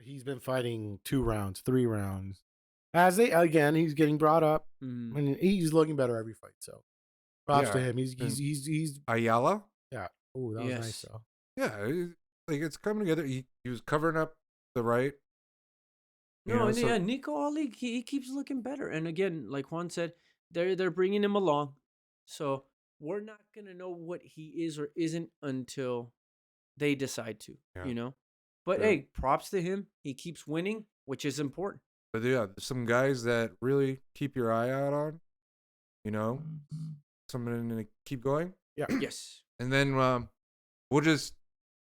Speaker 2: He's been fighting 2 rounds, 3 rounds. He's getting brought up, and he's looking better every fight. So, props to him. He's
Speaker 3: Ayala.
Speaker 2: Yeah. Oh, that was nice though.
Speaker 3: Yeah, it's coming together. He was covering up the right.
Speaker 1: Nico Ali, he keeps looking better. And again, like Juan said, they're bringing him along. So we're not gonna know what he is or isn't until they decide to, But hey, props to him. He keeps winning, which is important.
Speaker 3: But yeah, some guys that really keep your eye out on, someone to keep going.
Speaker 2: Yeah.
Speaker 1: Yes.
Speaker 3: And then we'll just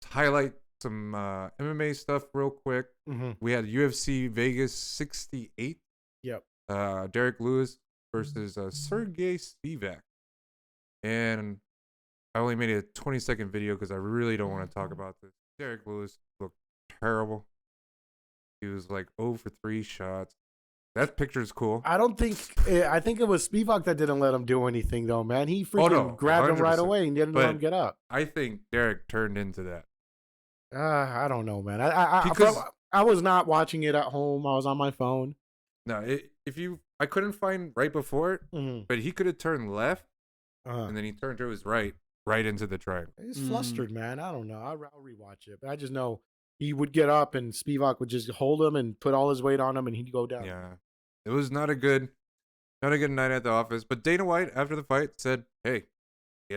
Speaker 3: highlight some MMA stuff real quick. We had UFC Vegas 68.
Speaker 2: Yep.
Speaker 3: Derek Lewis versus Sergey Spivak. And I only made a 20-second video because I really don't want to talk about this. Derek Lewis looked terrible. He was like 0 for 3 shots. That picture's cool.
Speaker 2: I think it was Spivak that didn't let him do anything, though, man. He freaking grabbed him right away and didn't let him get up.
Speaker 3: I think Derek turned into that.
Speaker 2: I don't know, man. I was not watching it at home. I was on my phone.
Speaker 3: No, I couldn't find right before it, but he could have turned left, and then he turned to his right into the triangle.
Speaker 2: He's flustered, man. I don't know. I'll rewatch it, but I just know he would get up and Spivak would just hold him and put all his weight on him, and he'd go down.
Speaker 3: Yeah, it was not a good night at the office. But Dana White, after the fight, said, "Hey, he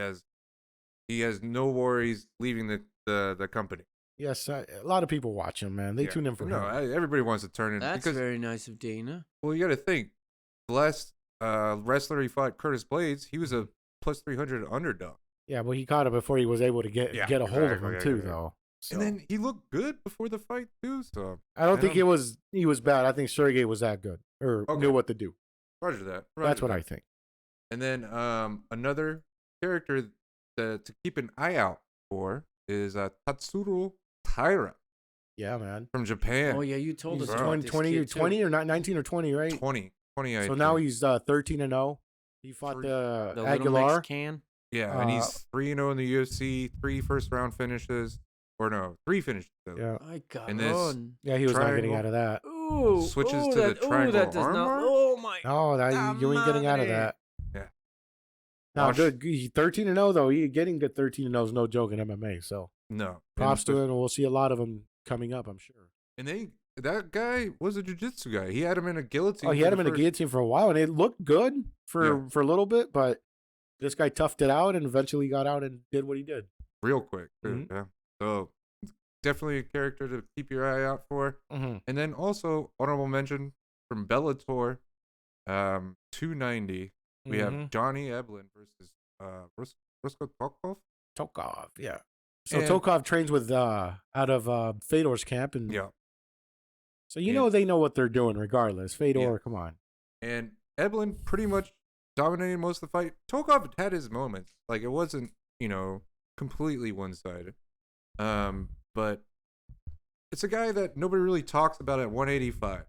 Speaker 3: has no worries leaving the company."
Speaker 2: Yes, a lot of people watch him, man. They tune in for him.
Speaker 3: Everybody wants to turn in.
Speaker 1: That's very nice of Dana.
Speaker 3: Well, you got to think. The last wrestler he fought, Curtis Blades, he was a plus 300 underdog.
Speaker 2: Yeah, but he caught it before he was able to get a hold of him too, though. So.
Speaker 3: And then he looked good before the fight too. So
Speaker 2: I don't think he was bad. I think Sergey was that good or knew what to do.
Speaker 3: Roger that.
Speaker 2: That's what I think.
Speaker 3: And then another character to keep an eye out for is Tatsuro Taira.
Speaker 2: Yeah, man.
Speaker 3: From Japan.
Speaker 1: Oh yeah, you told us
Speaker 2: 20 or not 19 or 20, right?
Speaker 3: 20.
Speaker 2: So now he's 13-0. He fought the Aguilar.
Speaker 3: Yeah, and he's 3-0 in the UFC, 3 first-round finishes. Or no, 3 finishes.
Speaker 2: Yeah.
Speaker 1: My God.
Speaker 3: And this
Speaker 2: he was not getting out of that.
Speaker 1: Ooh,
Speaker 3: switches to the triangle
Speaker 1: that does
Speaker 3: armbar.
Speaker 1: not. Oh my.
Speaker 2: No, you ain't getting out of that.
Speaker 3: Yeah.
Speaker 2: Now, good. 13-0 though. Getting to 13-0 is no joke in MMA. So
Speaker 3: no,
Speaker 2: props to him, and we'll see a lot of them coming up, I'm sure.
Speaker 3: And that guy was a jiu-jitsu guy. He had him in a guillotine.
Speaker 2: Oh, he had him in a guillotine for a while, and it looked good for a little bit, but this guy toughed it out and eventually got out and did what he did.
Speaker 3: Real quick, too. Yeah. So definitely a character to keep your eye out for. And then also honorable mention from Bellator, 290. We have Johnny Eblen versus Rusko Tokov.
Speaker 2: Tokov, yeah. So Tokov trains with out of Fedor's camp, and so they know what they're doing regardless. Fedor, come on. And
Speaker 3: Eblen pretty much dominated most of the fight. Tokov had his moments, like it wasn't completely one-sided. But it's a guy that nobody really talks about at 185.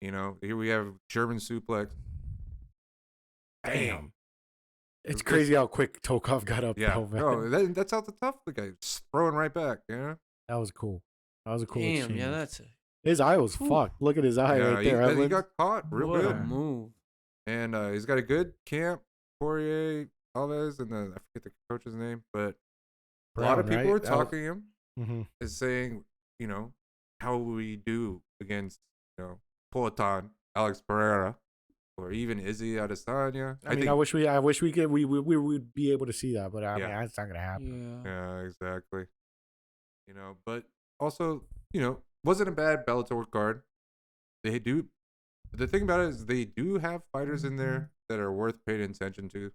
Speaker 3: Here we have German suplex.
Speaker 2: Damn. It's crazy how quick Tokov got up.
Speaker 3: Yeah,
Speaker 2: though, man.
Speaker 3: That's how tough the guy is throwing right back.
Speaker 2: That was cool. That was a cool.
Speaker 1: Damn,
Speaker 2: exchange.
Speaker 1: yeah, that's it.
Speaker 2: His eye was fucked. Look at his eye right there.
Speaker 3: He got caught real
Speaker 1: what
Speaker 3: good.
Speaker 1: A move.
Speaker 3: And he's got a good camp. Poirier, Alves, and I forget the coach's name, but a lot of people are talking him. Is saying, how will we do against, Poatan, Alex Pereira, or even Izzy Adesanya?
Speaker 2: I wish we could we would be able to see that, but I mean that's not gonna happen.
Speaker 3: Yeah, exactly. But also, wasn't a bad Bellator card. They do. The thing about it is they do have fighters in there that are worth paying attention to,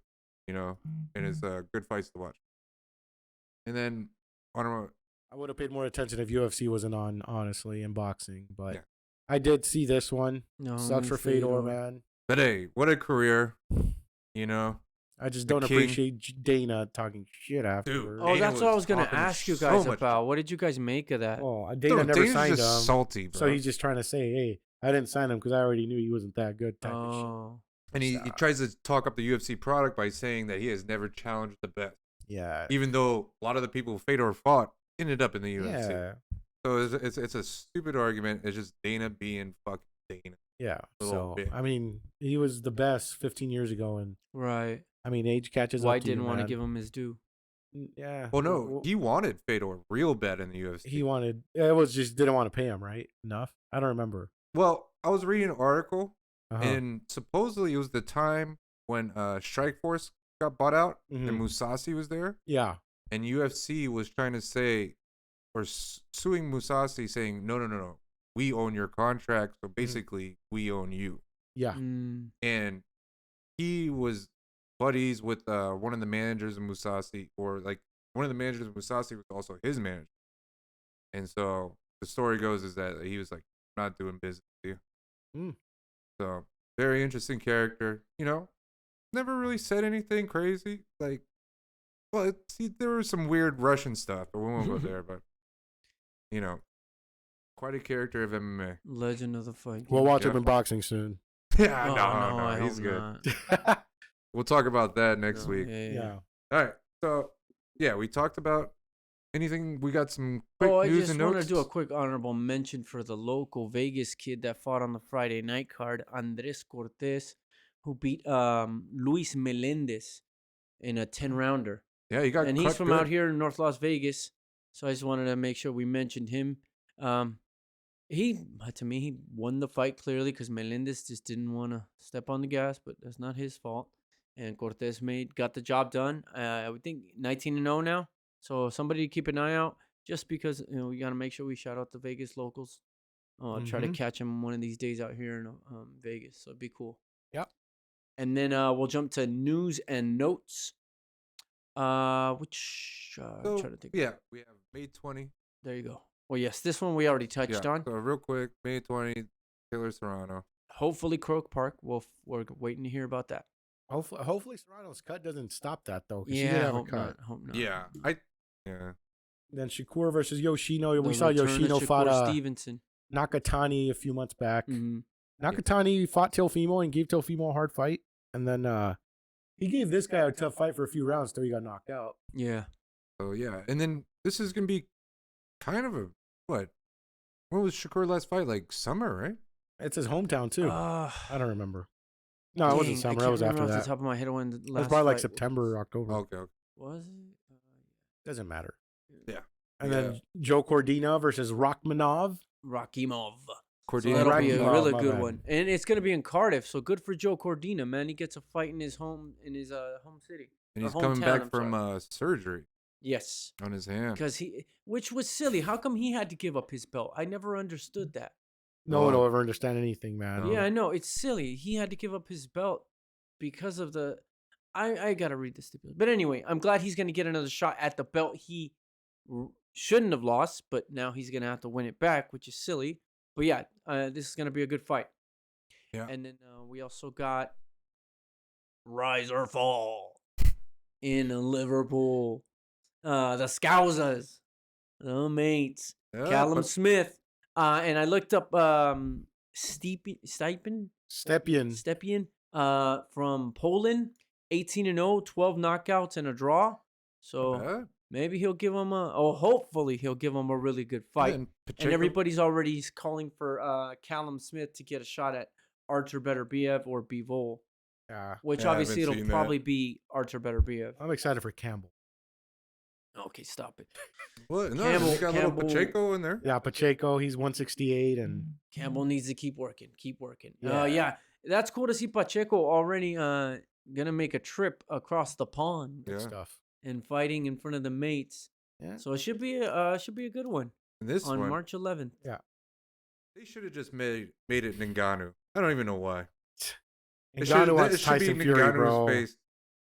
Speaker 3: and it's good fights to watch. And then
Speaker 2: I would have paid more attention if UFC wasn't on, honestly, in boxing. But I did see this one.
Speaker 1: No,
Speaker 2: sucks for Fedor, man.
Speaker 3: But hey, what a career,
Speaker 2: I just don't appreciate Dana talking shit afterwards.
Speaker 1: Oh, that's what I was going to ask you guys about. What did you guys make of that?
Speaker 2: Oh, Dana never signed him.
Speaker 3: Salty, bro.
Speaker 2: So he's just trying to say, hey, I didn't sign him because I already knew he wasn't that good type of shit.
Speaker 1: Oh,
Speaker 3: And he tries to talk up the UFC product by saying that he has never challenged the best.
Speaker 2: Yeah.
Speaker 3: Even though a lot of the people Fedor fought ended up in the UFC.
Speaker 2: Yeah.
Speaker 3: So it's a stupid argument. It's just Dana being fucking Dana.
Speaker 2: Yeah.
Speaker 3: A little
Speaker 2: So,
Speaker 3: bit.
Speaker 2: I mean, he was the best 15 years ago. And,
Speaker 1: right.
Speaker 2: I mean, age catches
Speaker 1: White
Speaker 2: up to
Speaker 1: didn't
Speaker 2: you,
Speaker 1: want to
Speaker 2: man.
Speaker 1: give him his due.
Speaker 2: Yeah.
Speaker 3: Well, no, he wanted Fedor real bad in the UFC.
Speaker 2: He wanted, it was just didn't want to pay him, right? Enough? I don't remember.
Speaker 3: Well, I was reading an article,
Speaker 2: Uh-huh.
Speaker 3: and supposedly it was the time when Strikeforce got bought out and
Speaker 2: Mhm.
Speaker 3: Musasi was there,
Speaker 2: Yeah.
Speaker 3: and UFC was trying to say, or suing Musasi, saying, no, we own your contract, so basically we own you.
Speaker 2: Yeah.
Speaker 1: Mm.
Speaker 3: And he was buddies with one of the managers of Musasi, or like one of the managers of Musasi was also his manager. And so the story goes is that he was like, not doing business with you.
Speaker 2: Mm.
Speaker 3: So very interesting character. You know, never really said anything crazy. Like, well, see, there was some weird Russian stuff, but we won't go there. But you know, quite a character of MMA.
Speaker 1: Legend of the fight.
Speaker 2: We'll watch
Speaker 3: Yeah.
Speaker 2: him in boxing soon.
Speaker 3: Yeah,
Speaker 1: Oh,
Speaker 3: no,
Speaker 1: I
Speaker 3: he's
Speaker 1: hope
Speaker 3: good.
Speaker 1: not.
Speaker 3: We'll talk about that next
Speaker 1: No,
Speaker 3: week.
Speaker 2: Yeah.
Speaker 3: All right. So, yeah, we talked about anything. We got some quick
Speaker 1: Oh, I
Speaker 3: news
Speaker 1: just
Speaker 3: and
Speaker 1: want
Speaker 3: notes.
Speaker 1: to do a quick honorable mention for the local Vegas kid that fought on the Friday night card, Andres Cortes, who beat Luis Melendez in a 10-rounder.
Speaker 3: Yeah, he got
Speaker 1: And
Speaker 3: cut
Speaker 1: he's from
Speaker 3: good.
Speaker 1: out here in North Las Vegas, so I just wanted to make sure we mentioned him. To me, he won the fight clearly because Melendez just didn't want to step on the gas, but that's not his fault. And Cortes got the job done. I would think 19-0 now, so somebody to keep an eye out. Just because we got to make sure we shout out the Vegas locals. Try to
Speaker 2: Mhm.
Speaker 1: catch him one of these days out here in Vegas, so it'd be cool.
Speaker 2: Yep.
Speaker 1: And then we'll jump to news and notes. I'm
Speaker 3: So,
Speaker 1: trying to think.
Speaker 3: yeah, we have May 20.
Speaker 1: There you go. Well, yes, this one we already touched
Speaker 3: Yeah,
Speaker 1: on.
Speaker 3: so real quick, May 20, Taylor Serrano.
Speaker 1: Hopefully, Croke Park. We're waiting to hear about that.
Speaker 2: Hopefully Serrano's cut doesn't stop that, though. 'Cause he did
Speaker 1: Yeah,
Speaker 2: have a
Speaker 1: hope
Speaker 2: cut.
Speaker 1: not. Hope not.
Speaker 3: Yeah, yeah.
Speaker 2: Then Shakur versus Yoshino.
Speaker 1: The
Speaker 2: We saw
Speaker 1: return of
Speaker 2: Yoshino
Speaker 1: Shakur
Speaker 2: fought
Speaker 1: Stevenson.
Speaker 2: Nakatani a few months back.
Speaker 1: Hmm.
Speaker 2: Nakatani fought Teofimo and gave Teofimo a hard fight. And then he gave this guy a tough fight for a few rounds till he got knocked out.
Speaker 1: Yeah.
Speaker 3: So, yeah. And then this is going to be kind of a, what? When was Shakur last fight? Like summer, right?
Speaker 2: It's his hometown, too. I don't remember. No, it
Speaker 1: dang,
Speaker 2: wasn't
Speaker 1: I
Speaker 2: summer.
Speaker 1: can't
Speaker 2: It was
Speaker 1: remember
Speaker 2: after
Speaker 1: off
Speaker 2: that.
Speaker 1: the top of my head when the
Speaker 2: It was
Speaker 1: last
Speaker 2: probably like
Speaker 1: fight
Speaker 2: September or October.
Speaker 3: Okay.
Speaker 1: was it?
Speaker 2: Doesn't matter.
Speaker 3: Yeah.
Speaker 2: And
Speaker 3: Yeah.
Speaker 2: then Joe Cordina versus Rachmanov.
Speaker 1: Rakimov. So
Speaker 3: Cordina.
Speaker 1: that'll be a
Speaker 2: Rakimov,
Speaker 1: really
Speaker 2: my
Speaker 1: good
Speaker 2: bad.
Speaker 1: one, and it's gonna be in Cardiff. So good for Joe Cordina, man. He gets a fight in his home city.
Speaker 3: And
Speaker 1: or
Speaker 3: he's coming
Speaker 1: hometown,
Speaker 3: back
Speaker 1: I'm
Speaker 3: from
Speaker 1: sorry.
Speaker 3: surgery
Speaker 1: Yes,
Speaker 3: on his hand.
Speaker 1: because which was silly. How come he had to give up his belt? I never understood that.
Speaker 2: No one
Speaker 3: Oh.
Speaker 2: will ever understand anything, man.
Speaker 3: No.
Speaker 1: Yeah, I know it's silly. He had to give up his belt because of the. I gotta read this stipulation, but anyway, I'm glad he's gonna get another shot at the belt he shouldn't have lost, but now he's gonna have to win it back, which is silly. But yeah, this is gonna be a good fight.
Speaker 3: Yeah.
Speaker 1: And then we also got Rise or Fall in Liverpool. The Scousers, the mates,
Speaker 3: Yeah,
Speaker 1: Callum
Speaker 3: but-
Speaker 1: Smith. And I looked up Stepien
Speaker 2: Stepien.
Speaker 1: from Poland, 18-0, 12 knockouts and a draw. So
Speaker 3: Yeah.
Speaker 1: maybe he'll give him hopefully he'll give him a really good fight.
Speaker 3: And
Speaker 1: And
Speaker 3: Pacheco-
Speaker 1: everybody's already calling for Callum Smith to get a shot at Artur Beterbiev or Bivol,
Speaker 2: Yeah.
Speaker 1: which
Speaker 3: Yeah, I
Speaker 1: obviously
Speaker 3: haven't
Speaker 1: it'll
Speaker 3: seen that.
Speaker 1: probably be Artur Beterbiev.
Speaker 2: I'm excited for Campbell.
Speaker 1: Okay, stop it.
Speaker 3: What? No,
Speaker 1: Campbell-
Speaker 3: you got a little
Speaker 1: Campbell-
Speaker 3: Pacheco in there.
Speaker 2: Yeah, Pacheco, he's 168 and
Speaker 1: Campbell needs to keep working.
Speaker 2: Yeah.
Speaker 1: Yeah, that's cool to see Pacheco already gonna make a trip across the pond
Speaker 3: Yeah.
Speaker 2: stuff.
Speaker 1: and fighting in front of the mates.
Speaker 2: Yeah.
Speaker 1: So it should be a good one
Speaker 3: And this
Speaker 1: on
Speaker 3: one,
Speaker 1: March 11th.
Speaker 3: they should have just made it Ngannou. I don't even know why.
Speaker 2: And Ngannou wants
Speaker 3: it should be
Speaker 2: Tyson Fury,
Speaker 3: Ngannou's
Speaker 2: bro.
Speaker 3: face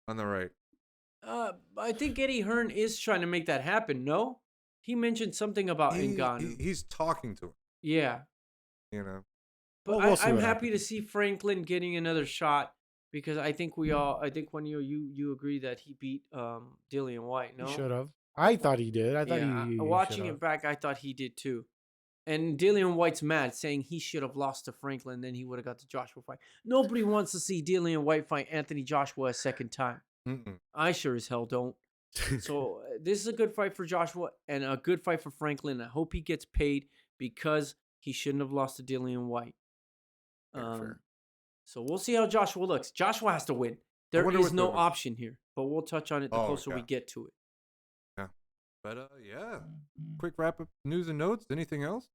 Speaker 3: on the right.
Speaker 1: I think Eddie Hearn is trying to make that happen. No, he mentioned something about Ngannou.
Speaker 3: He's talking to him.
Speaker 1: Yeah,
Speaker 3: You know.
Speaker 1: but
Speaker 2: Well, we'll see
Speaker 1: I'm
Speaker 2: what
Speaker 1: happy to
Speaker 2: happens.
Speaker 1: see Franklin getting another shot because I think when you agree that he beat Dillian White. No,
Speaker 2: He should have. I thought he did. I thought
Speaker 1: yeah,
Speaker 2: he
Speaker 1: watching
Speaker 2: should've.
Speaker 1: it back, I thought he did too. And Dillian White's mad, saying he should have lost to Franklin, then he would have got the Joshua fight. Nobody wants to see Dillian White fight Anthony Joshua a second time. I sure as hell don't. So this is a good fight for Joshua and a good fight for Franklin. I hope he gets paid because he shouldn't have lost to Dillian White. So we'll see how Joshua looks. Joshua has to win. There is no option here, but we'll touch on it the closer we get to it.
Speaker 3: Yeah. But yeah. Quick wrap up news and notes. Anything else?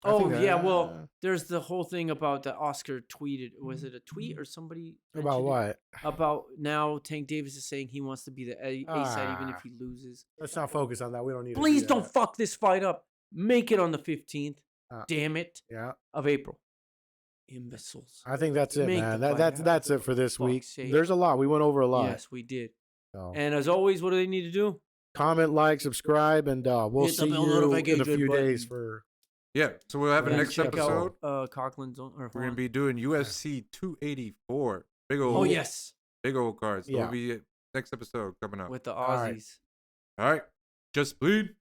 Speaker 1: Well, there's the whole thing about that Oscar tweeted. Was it a tweet or somebody?
Speaker 2: About what?
Speaker 1: About now Tank Davis is saying he wants to be the A side even if he loses.
Speaker 2: Let's not focus on that. We don't need
Speaker 1: Please
Speaker 2: to
Speaker 1: don't fuck this fight up. Make it on the 15th. Damn it.
Speaker 2: Yeah.
Speaker 1: Of April. Imbeciles.
Speaker 2: I think that's it, man. That's it for this week.
Speaker 1: Sake.
Speaker 2: There's a lot. We went over a lot.
Speaker 1: Yes, we did.
Speaker 2: So.
Speaker 1: And as always, what do they need to do?
Speaker 2: Comment, like, subscribe, and we'll see you in a few days for.
Speaker 3: Yeah, so we'll have a next episode.
Speaker 1: Coughlin's
Speaker 3: we're gonna be doing UFC 284. Big old. Big old cards. So it'll be next episode coming up
Speaker 1: with the Aussies.
Speaker 3: All right. Just bleed.